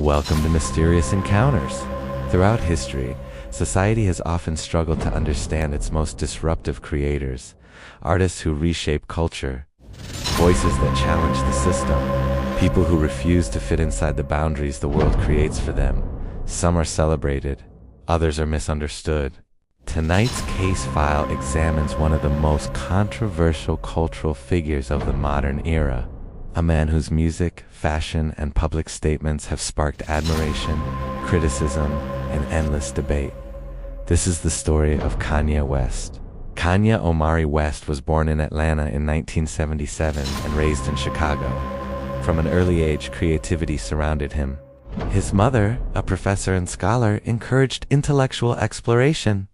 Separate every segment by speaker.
Speaker 1: Welcome to Mysterious Encounters. Throughout history, society has often struggled to understand its most disruptive creators, artists who reshape culture, voices that challenge the system, people who refuse to fit inside the boundaries the world creates for them. Some are celebrated, others are misunderstood. Tonight's case file examines one of the most controversial cultural figures of the modern era, a man whose music, fashion, and public statements have sparked admiration, criticism, and endless debate. This is the story of Kanye West. Kanye Omari West was born in Atlanta in 1977 and raised in Chicago. From an early age, creativity surrounded him. His mother, a professor and scholar, encouraged intellectual exploration.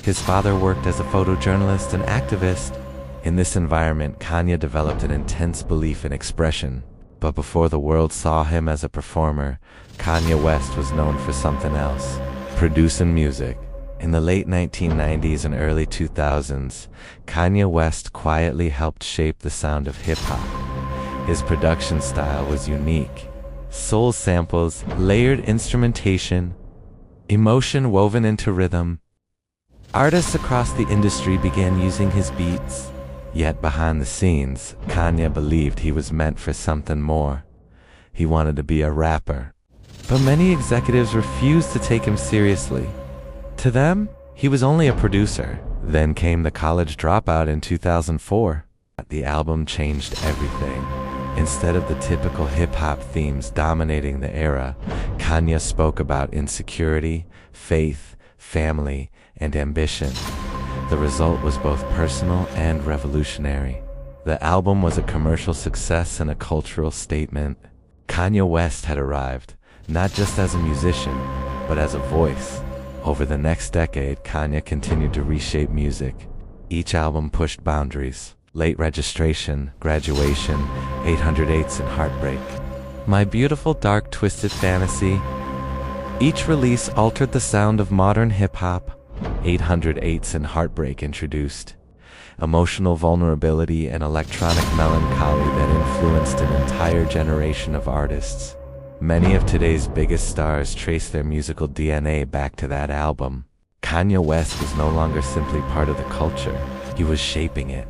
Speaker 1: His father worked as a photojournalist and activist. In this environment, Kanye developed an intense belief in expression. But before the world saw him as a performer, Kanye West was known for something else: producing music. In the late 1990s and early 2000s, Kanye West quietly helped shape the sound of hip-hop. His production style was unique. Soul samples, layered instrumentation, emotion woven into rhythm. Artists across the industry began using his beats. Yet behind the scenes, Kanye believed he was meant for something more. He wanted to be a rapper. But many executives refused to take him seriously. To them, he was only a producer. Then came the College Dropout in 2004. The album changed everything. Instead of the typical hip-hop themes dominating the era, Kanye spoke about insecurity, faith, family, and ambition. The result was both personal and revolutionary. The album was a commercial success and a cultural statement. Kanye West had arrived, not just as a musician, but as a voice. Over the next decade, Kanye continued to reshape music. Each album pushed boundaries: Late Registration, Graduation, 808s, and Heartbreak. My Beautiful Dark Twisted Fantasy. Each release altered the sound of modern hip-hop. 808s and Heartbreak introduced emotional vulnerability and electronic melancholy that influenced an entire generation of artists. Many of today's biggest stars trace their musical DNA back to that album. Kanye West was no longer simply part of the culture, he was shaping it.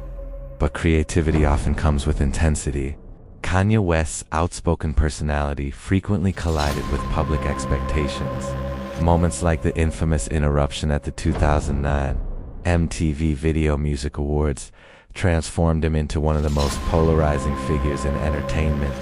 Speaker 1: But creativity often comes with intensity. Kanye West's outspoken personality frequently collided with public expectations. Moments like the infamous interruption at the 2009 MTV Video Music Awards transformed him into one of the most polarizing figures in entertainment.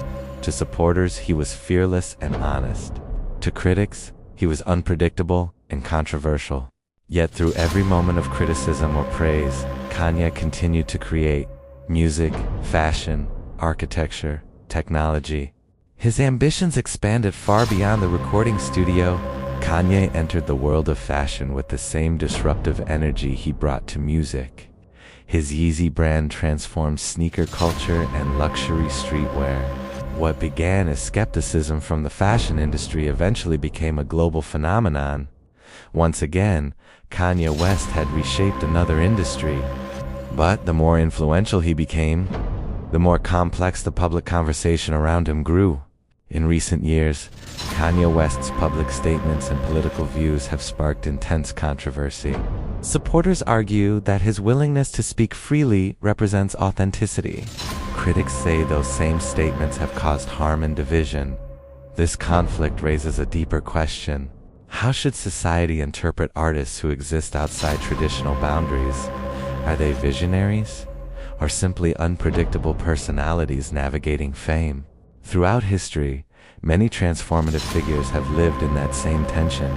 Speaker 1: To supporters, he was fearless and honest. To critics, he was unpredictable and controversial. Yet through every moment of criticism or praise, Kanye continued to create music, fashion, architecture, technology. His ambitions expanded far beyond the recording studio. Kanye entered the world of fashion with the same disruptive energy he brought to music. His Yeezy brand transformed sneaker culture and luxury streetwear. What began as skepticism from the fashion industry eventually became a global phenomenon. Once again, Kanye West had reshaped another industry. But the more influential he became, the more complex the public conversation around him grew. In recent years, Kanye West's public statements and political views have sparked intense controversy. Supporters argue that his willingness to speak freely represents authenticity. Critics say those same statements have caused harm and division. This conflict raises a deeper question: how should society interpret artists who exist outside traditional boundaries? Are they visionaries, or simply unpredictable personalities navigating fame? Throughout history, many transformative figures have lived in that same tension: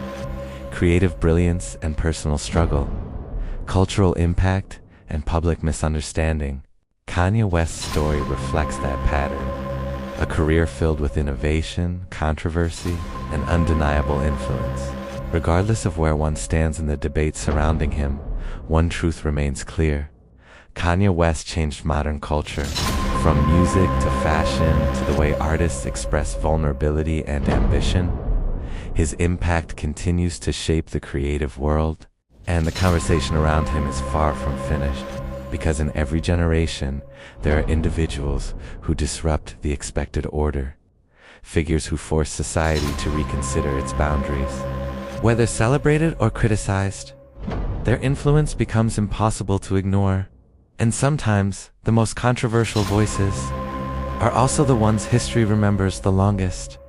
Speaker 1: creative brilliance and personal struggle, cultural impact and public misunderstanding. Kanye West's story reflects that pattern: a career filled with innovation, controversy, and undeniable influence. Regardless of where one stands in the debate surrounding him, one truth remains clear: Kanye West changed modern culture. From music to fashion to the way artists express vulnerability and ambition, his impact continues to shape the creative world. And the conversation around him is far from finished, because in every generation, there are individuals who disrupt the expected order. figures who force society to reconsider its boundaries. Whether celebrated or criticized, their influence becomes impossible to ignore. And sometimes, the most controversial voices are also the ones history remembers the longest.